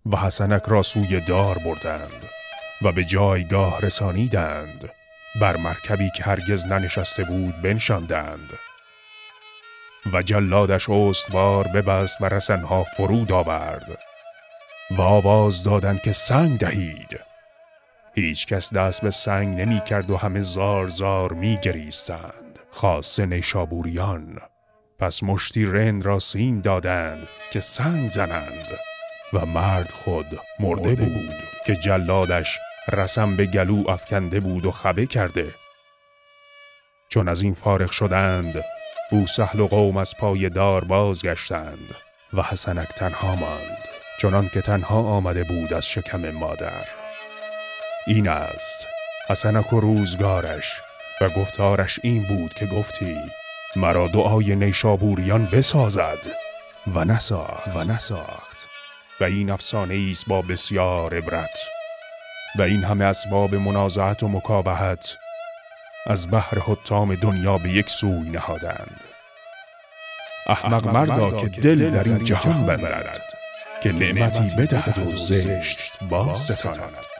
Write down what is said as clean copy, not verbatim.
و حسنک را سوی دار بردند و به جایگاه رسانیدند. بر مرکبی که هرگز ننشسته بود بنشاندند و جلادش استوار ببست و رسنها فرود آورد و آواز دادند که سنگ دهید. هیچ کس دست به سنگ نمی کرد و همه زار زار می گریستند، خاصه نیشابوریان. پس مشتی رند را سیم دادند که سنگ زنند و مرد خود مرده بود که جلادش رسن به گلو افکنده بود و خبه کرده. چون از این فارغ شدند بوسهل و قوم از پای دار بازگشتند و حسنک تنها ماند، چنان که تنها آمده بود از شکم مادر. این است حسنک و روزگارش و گفتارش این بود که گفتی مرا دعای نیشابوریان بسازد و نساخت و این افسانه ایست با بسیار عبرت و این همه اسباب منازعت و مکابحت از بحر حطام دنیا به یک سوی نهادند. احمق مردا که دل در این جهان بندد که نعمتی بدهد و زشت باز ستاند.